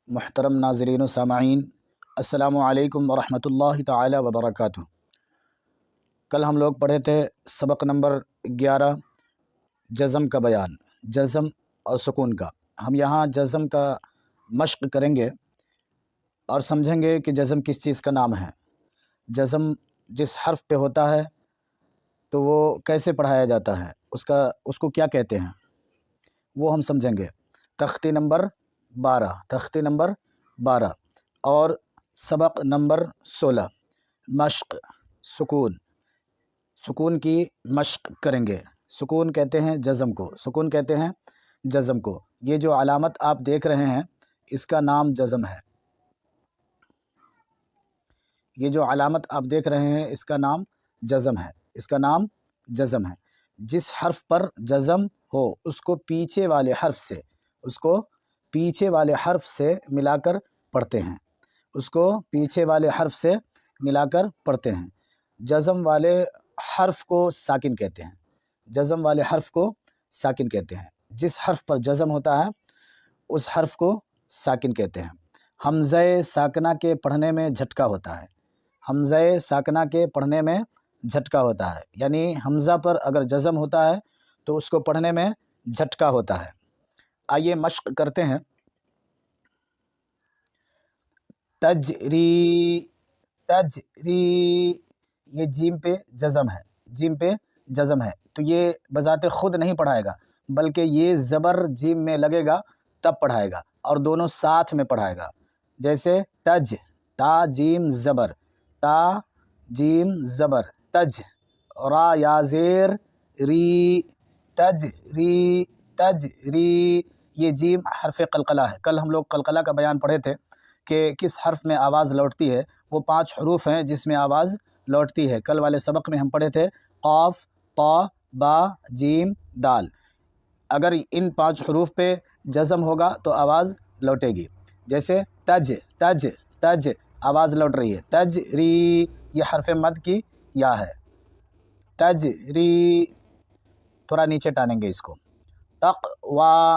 محترم ناظرین و سامعین، السلام علیکم ورحمۃ اللہ تعالی وبرکاتہ۔ کل ہم لوگ پڑھے تھے سبق نمبر 11 جزم کا بیان، جزم اور سکون کا۔ ہم یہاں جزم کا مشق کریں گے اور سمجھیں گے کہ جزم کس چیز کا نام ہے، جزم جس حرف پہ ہوتا ہے تو وہ کیسے پڑھایا جاتا ہے، اس کو کیا کہتے ہیں، وہ ہم سمجھیں گے۔ تختی نمبر 12 اور سبق نمبر 16 مشق، سکون کی مشق کریں گے۔ سکون کہتے ہیں جزم کو، سکون کہتے ہیں جزم کو۔ یہ جو علامت آپ دیکھ رہے ہیں اس کا نام جزم ہے، یہ جو علامت آپ دیکھ رہے ہیں اس کا نام جزم ہے، اس کا نام جزم ہے۔ جس حرف پر جزم ہو اس کو پیچھے والے حرف سے ملا کر پڑھتے ہیں، اس کو پیچھے والے حرف سے ملا کر پڑھتے ہیں۔ جزم والے حرف کو ساکن کہتے ہیں، جزم والے حرف کو ساکن کہتے ہیں۔ جس حرف پر جزم ہوتا ہے اس حرف کو ساکن کہتے ہیں۔ حمزہ ساکنہ کے پڑھنے میں جھٹکا ہوتا ہے، حمزہ ساکنہ کے پڑھنے میں جھٹکا ہوتا ہے، یعنی حمزہ پر اگر جزم ہوتا ہے تو اس کو پڑھنے میں جھٹکا ہوتا ہے۔ آئیے مشق کرتے ہیں۔ تجری، یہ جیم پہ جزم ہے، جیم پہ جزم ہے تو یہ بذات خود نہیں پڑھائے گا، بلکہ یہ زبر جیم میں لگے گا تب پڑھائے گا، اور دونوں ساتھ میں پڑھائے گا۔ جیسے تج، تا جیم زبر، تا جیم زبر تج، را یا زیر ری، تجری، یہ جیم حرف قلقلہ ہے۔ کل ہم لوگ قلقلہ کا بیان پڑھے تھے کہ کس حرف میں آواز لوٹتی ہے، وہ 5 حروف ہیں جس میں آواز لوٹتی ہے۔ کل والے سبق میں ہم پڑھے تھے قاف، طا، با، جیم، دال۔ اگر ان 5 حروف پہ جزم ہوگا تو آواز لوٹے گی۔ جیسے تج آواز لوٹ رہی ہے، تجری، یہ حرف مد کی یا ہے، تجری، تھوڑا نیچے ٹانیں گے اس کو۔ تقوا،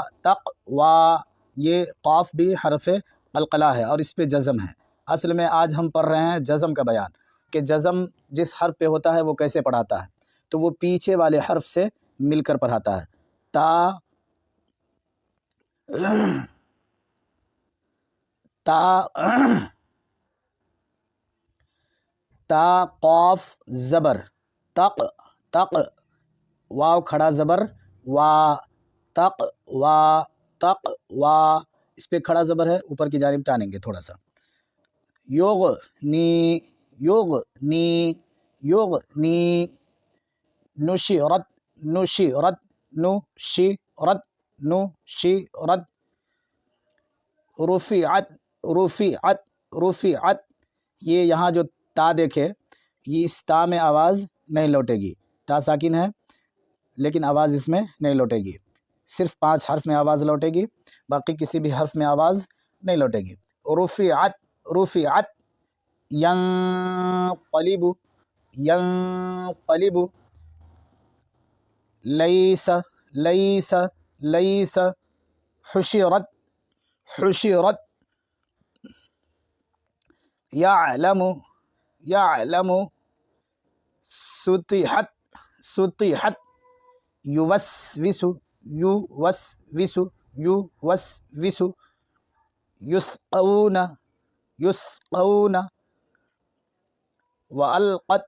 یہ قاف بھی حرف قلقلہ ہے اور اس پہ جزم ہے۔ اصل میں آج ہم پڑھ رہے ہیں جزم کا بیان، کہ جزم جس حرف پہ ہوتا ہے وہ کیسے پڑھاتا ہے، تو وہ پیچھے والے حرف سے مل کر پڑھاتا ہے۔ تا قاف زبر تق، واو کھڑا زبر وا، تقوا، اس پہ کھڑا زبر ہے، اوپر کی جانب ٹانیں گے تھوڑا سا۔ یغنی، نشرت، رفعت، یہ یہاں جو تا دیکھے، یہ اس تا میں آواز نہیں لوٹے گی، تا ساکن ہے لیکن آواز اس میں نہیں لوٹے گی، صرف 5 حرف میں آواز لوٹے گی، باقی کسی بھی حرف میں آواز نہیں لوٹے گی۔ رفعت، ینقلب، لیس، حشرت، یعلم، سطحت، یوسوس، یسقون، والقت،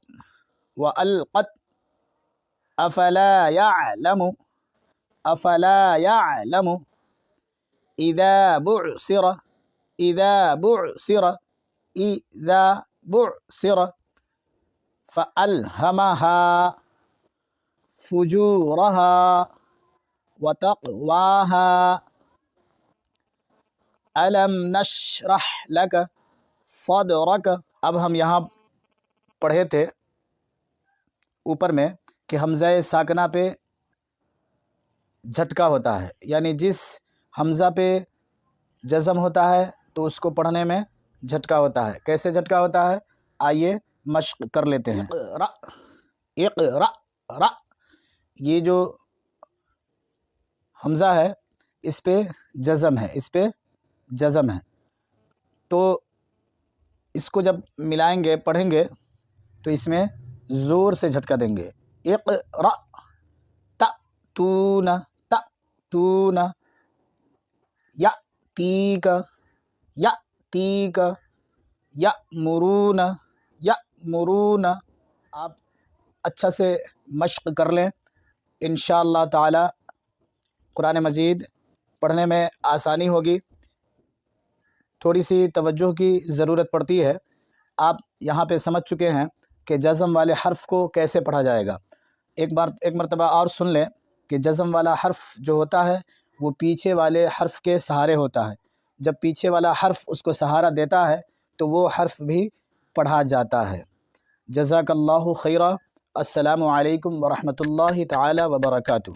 افلا يعلم، اذا بعثر، فألهمها فجورها وتقواها، ألم نشرح لك صدرك۔ اب ہم یہاں پڑھے تھے اوپر میں کہ حمزہ ساکنہ پہ جھٹکا ہوتا ہے، یعنی جس حمزہ پہ جزم ہوتا ہے تو اس کو پڑھنے میں جھٹکا ہوتا ہے۔ کیسے جھٹکا ہوتا ہے، آئیے مشق کر لیتے ہیں۔ اقرأ، یہ جو حمزہ ہے اس پہ جزم ہے، تو اس کو جب ملائیں گے پڑھیں گے تو اس میں زور سے جھٹکا دیں گے. اقرأ تأتون تأتون یأتیک یأتیک یأمرون یأمرون. آپ اچھا سے مشق کر لیں، انشاءاللہ تعالی قرآن مجید پڑھنے میں آسانی ہوگی. تھوڑی سی توجہ کی ضرورت پڑتی ہے. آپ یہاں پہ سمجھ چکے ہیں کہ جزم والے حرف کو کیسے پڑھا جائے گا. ایک مرتبہ اور سن لیں کہ جزم والا حرف جو ہوتا ہے وہ پیچھے والے حرف کے سہارے ہوتا ہے. جب پیچھے والا حرف اس کو سہارا دیتا ہے تو وہ حرف بھی پڑھا جاتا ہے. جزاک اللہ خیرہ. السلام علیکم ورحمۃ اللہ تعالی وبرکاتہ.